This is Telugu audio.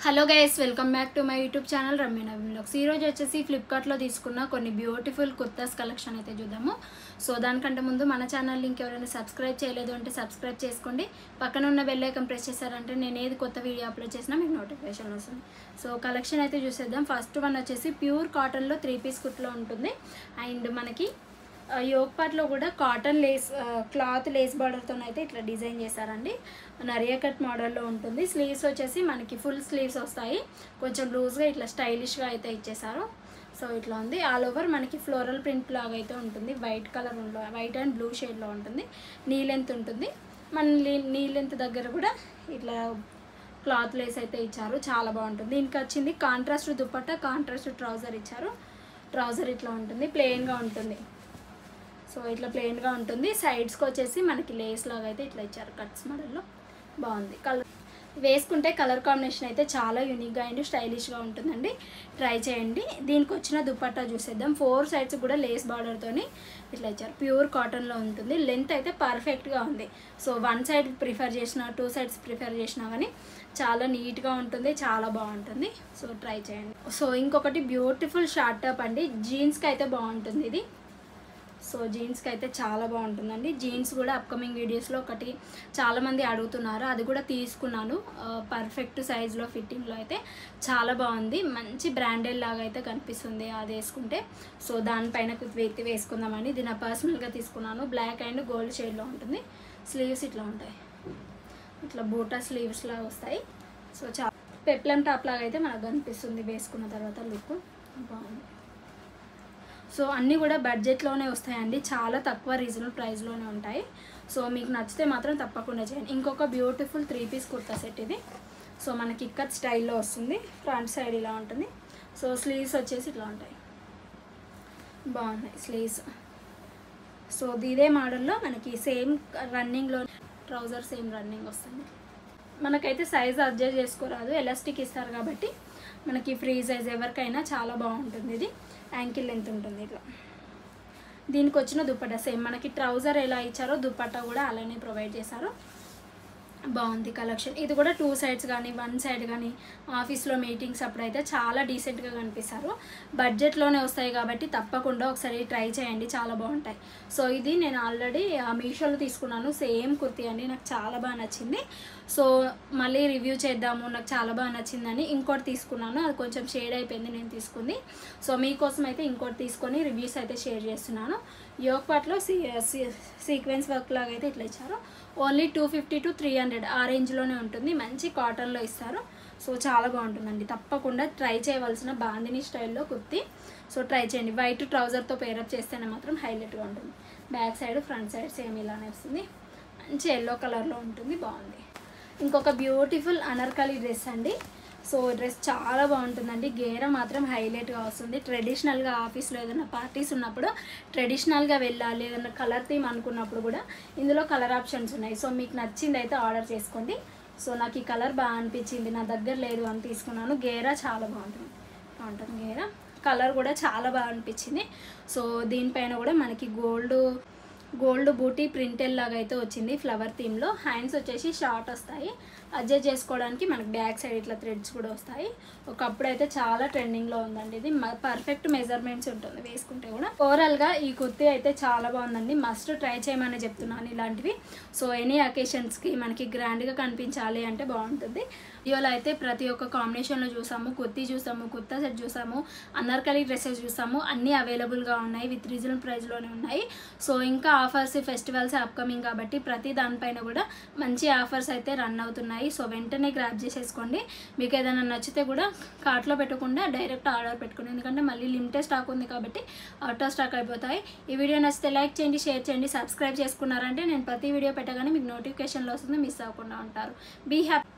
Hello guys, welcome back to my YouTube channel Ramya Naveen vlogs. ఈరోజు వచ్చేసి ఫ్లిప్కార్ట్లో తీసుకున్న కొన్ని బ్యూటిఫుల్ కుర్తాస్ కలెక్షన్ అయితే చూద్దాము. సో దానికంటే ముందు మన ఛానల్ లింక్ ఎవరైనా సబ్స్క్రైబ్ చేయలేదు అంటే సబ్స్క్రైబ్ చేసుకోండి. పక్కన ఉన్న బెల్ ఐకాన్ ప్రెస్ చేశారంటే నేను ఏది కొత్త వీడియో అప్లోడ్ చేసినా మీకు నోటిఫికేషన్ వస్తుంది. సో కలెక్షన్ అయితే చూసేద్దాం. ఫస్ట్ వన్ వచ్చేసి ప్యూర్ కాటన్లో 3 పీస్ కుర్తాలో ఉంటుంది. అండ్ మనకి యోగ్ పార్ట్లో కూడా కాటన్ లేస్ క్లాత్ లేస్ బార్డర్తో అయితే ఇట్లా డిజైన్ చేశారండి. నరియా కట్ మోడల్లో ఉంటుంది. స్లీవ్స్ వచ్చేసి మనకి ఫుల్ స్లీవ్స్ వస్తాయి. కొంచెం లూజ్గా ఇట్లా స్టైలిష్గా అయితే ఇచ్చేసారు. సో ఇట్లా ఉంది. ఆల్ ఓవర్ మనకి ఫ్లోరల్ ప్రింట్ లాగా అయితే ఉంటుంది. White colour white and blue షేడ్లో ఉంటుంది. నీ లెంత్ ఉంటుంది. మన నీ లెంత్ దగ్గర కూడా ఇట్లా క్లాత్ లేస్ అయితే ఇచ్చారు. చాలా బాగుంటుంది. దీనికి వచ్చింది కాంట్రాస్ట్ దుపట్టా, కాంట్రాస్ట్ ట్రౌజర్ ఇచ్చారు. ట్రౌజర్ ఇట్లా ఉంటుంది, ప్లెయిన్గా ఉంటుంది. సో ఇట్లా ప్లెయిన్గా ఉంటుంది. సైడ్స్కి వచ్చేసి మనకి లేస్ లాగా అయితే ఇట్లా ఇచ్చారు. కట్స్ మోడల్లో బాగుంది. కలర్ వేసుకుంటే కలర్ కాంబినేషన్ అయితే చాలా యూనిక్గా అండ్ స్టైలిష్గా ఉంటుందండి. ట్రై చేయండి. దీనికి వచ్చిన దుపట్టా చూసేద్దాం. 4 సైడ్స్ కూడా లేస్ బార్డర్తో ఇట్లా ఇచ్చారు. ప్యూర్ కాటన్లో ఉంటుంది. లెంత్ అయితే పర్ఫెక్ట్గా ఉంది. సో 1 సైడ్ ప్రిఫర్ చేసినా 2 సైడ్స్ ప్రిఫర్ చేసినా కానీ చాలా నీట్గా ఉంటుంది, చాలా బాగుంటుంది. సో ట్రై చేయండి. సో ఇంకొకటి బ్యూటిఫుల్ షార్ట్ టాప్ అండి. జీన్స్కి అయితే బాగుంటుంది ఇది. సో జీన్స్కి అయితే చాలా బాగుంటుందండి. జీన్స్ కూడా అప్కమింగ్ వీడియోస్లో ఒకటి చాలామంది అడుగుతున్నారు, అది కూడా తీసుకున్నాను. పర్ఫెక్ట్ సైజ్లో ఫిట్టింగ్లో అయితే చాలా బాగుంది. మంచి బ్రాండెడ్ లాగా అయితే కనిపిస్తుంది అది వేసుకుంటే. సో దానిపైన వేసుకుందామని ఇది నా పర్సనల్గా తీసుకున్నాను. బ్లాక్ అండ్ గోల్డ్ షేడ్లో ఉంటుంది. స్లీవ్స్ ఇట్లా ఉంటాయి, ఇట్లా బూటా స్లీవ్స్ లాగా వస్తాయి. సో చాలా పెప్లం టాప్ లాగా అయితే మనకు కనిపిస్తుంది వేసుకున్న తర్వాత. లుక్ బాగుంది. సో అన్నీ కూడా బడ్జెట్లోనే వస్తాయండి. చాలా తక్కువ రీజనబుల్ ప్రైస్లోనే ఉంటాయి. సో మీకు నచ్చితే మాత్రం తప్పకుండా చేయండి. ఇంకొక బ్యూటిఫుల్ 3 పీస్ కుర్తా సెట్ ఇది. సో మనకి ఇక్కత్ స్టైల్లో వస్తుంది. ఫ్రంట్ సైడ్ ఇలా ఉంటుంది. సో స్లీవ్స్ వచ్చేసి ఇట్లా ఉంటాయి, బాగున్నాయి స్లీవ్స్. సో ఇదే మోడల్లో మనకి సేమ్ రన్నింగ్లో ట్రౌజర్ సేమ్ రన్నింగ్ వస్తుంది. మనకైతే సైజ్ అడ్జస్ట్ చేసుకోరాదు, ఎలాస్టిక్ ఇస్తారు కాబట్టి మనకి ఫ్రీ సైజ్ ఎవరికైనా చాలా బాగుంటుంది. ఇది యాంకిల్ లెంత్ ఉంటుంది ఇట్లా. దీనికి వచ్చిన దుపట్టా సేమ్ మనకి ట్రౌజర్ ఎలా ఇచ్చారో దుపట్టా కూడా అలానే ప్రొవైడ్ చేశారు. బాగుంది కలెక్షన్. ఇది కూడా 2 సైడ్స్ కానీ 1 సైడ్ కానీ ఆఫీస్లో మీటింగ్స్ అప్పుడైతే చాలా డీసెంట్గా కనిపిస్తారు. బడ్జెట్లోనే వస్తాయి కాబట్టి తప్పకుండా ఒకసారి ట్రై చేయండి, చాలా బాగుంటాయి. సో ఇది నేను ఆల్రెడీ మీషోలో తీసుకున్నాను. సేమ్ కుర్తీ అండి, నాకు చాలా బాగా నచ్చింది. సో మళ్ళీ రివ్యూ చేద్దాము, నాకు చాలా బాగా నచ్చిందని ఇంకోటి తీసుకున్నాను. అది కొంచెం షేడ్ అయిపోయింది నేను తీసుకుంది. సో మీకోసం అయితే ఇంకోటి తీసుకొని రివ్యూస్ అయితే షేర్ చేస్తున్నాను. యోగ్ పార్ట్లో సీక్వెన్స్ వర్క్ లాగా అయితే ఇట్లా ఇచ్చారు. ఓన్లీ 250 to 300 ఆ రేంజ్లోనే ఉంటుంది. మంచి కాటన్లో ఇస్తారు. సో చాలా బాగుంటుందండి. తప్పకుండా ట్రై చేయవలసిన బాందిని స్టైల్లో కుర్తీ. సో ట్రై చేయండి. వైట్ ట్రౌజర్తో పేరప్ చేస్తేనే మాత్రం హైలైట్గా ఉంటుంది. Back side front side same ఇలానే వస్తుంది. మంచి ఎల్లో కలర్లో ఉంటుంది, బాగుంది. ఇంకొక బ్యూటిఫుల్ అనార్కలి డ్రెస్ అండి. సో డ్రెస్ చాలా బాగుంటుందండి. గేర మాత్రం హైలైట్గా వస్తుంది. ట్రెడిషనల్గా ఆఫీస్లో ఏదైనా పార్టీస్ ఉన్నప్పుడు ట్రెడిషనల్గా వెళ్ళాలి, ఏదైనా కలర్ థీమ్ అనుకున్నప్పుడు కూడా ఇందులో కలర్ ఆప్షన్స్ ఉన్నాయి. సో మీకు నచ్చింది అయితే ఆర్డర్ చేసుకోండి. సో నాకు ఈ కలర్ బాగా అనిపించింది, నా దగ్గర లేదు అని తీసుకున్నాను. గేర చాలా బాగుంటుంది గేర. కలర్ కూడా చాలా బాగా అనిపించింది. సో దీనిపైన కూడా మనకి గోల్డ్ బూటీ ప్రింటెల్ లాగా అయితే వచ్చింది ఫ్లవర్ థీమ్లో. హ్యాండ్స్ వచ్చేసి షార్ట్ వస్తాయి. అడ్జస్ట్ చేసుకోవడానికి మనకి బ్యాక్ సైడ్ ఇట్లా థ్రెడ్స్ కూడా వస్తాయి. ఒకప్పుడు అయితే చాలా ట్రెండింగ్లో ఉందండి. ఇది పర్ఫెక్ట్ మెజర్మెంట్స్ ఉంటుంది వేసుకుంటే కూడా. ఓవరాల్గా ఈ కుర్తీ అయితే చాలా బాగుందండి. మస్ట్ ట్రై చేయమని చెప్తున్నాను ఇలాంటివి. సో ఎనీ అకేషన్స్కి మనకి గ్రాండ్గా కనిపించాలి అంటే బాగుంటుంది. వీడియోలో అయితే ప్రతి ఒక్క కాంబినేషన్లో చూసాము. కుర్తీ చూసాము, కుర్తా సెట్ చూసాము, అనార్కలి డ్రెస్సెస్ చూసాము. అన్నీ అవైలబుల్గా ఉన్నాయి, విత్ రీజనబుల్ ప్రైస్లోనే ఉన్నాయి. సో ఇంకా ఆఫర్స్, ఫెస్టివల్స్ అప్కమింగ్ కాబట్టి ప్రతి దానిపైన కూడా మంచి ఆఫర్స్ అయితే రన్ అవుతున్నాయి. సో వెంటనే గ్రాబ్ చేసేసుకోండి. మీకు ఏదైనా నచ్చితే కూడా కార్ట్లో పెట్టకుండా డైరెక్ట్ ఆర్డర్ పెట్టుకోండి. ఎందుకంటే మళ్ళీ లిమిటెడ్ స్టాక్ ఉంది కాబట్టి అవుట్ ఆఫ్ స్టాక్ అయిపోతాయి. ఈ వీడియో నచ్చితే లైక్ చేయండి, షేర్ చేయండి, సబ్స్క్రైబ్ చేసుకున్నారంటే నేను ప్రతి వీడియో పెట్టగానే మీకు నోటిఫికేషన్లో వస్తుంది, మిస్ అవ్వకుండా ఉంటారు. Be happy.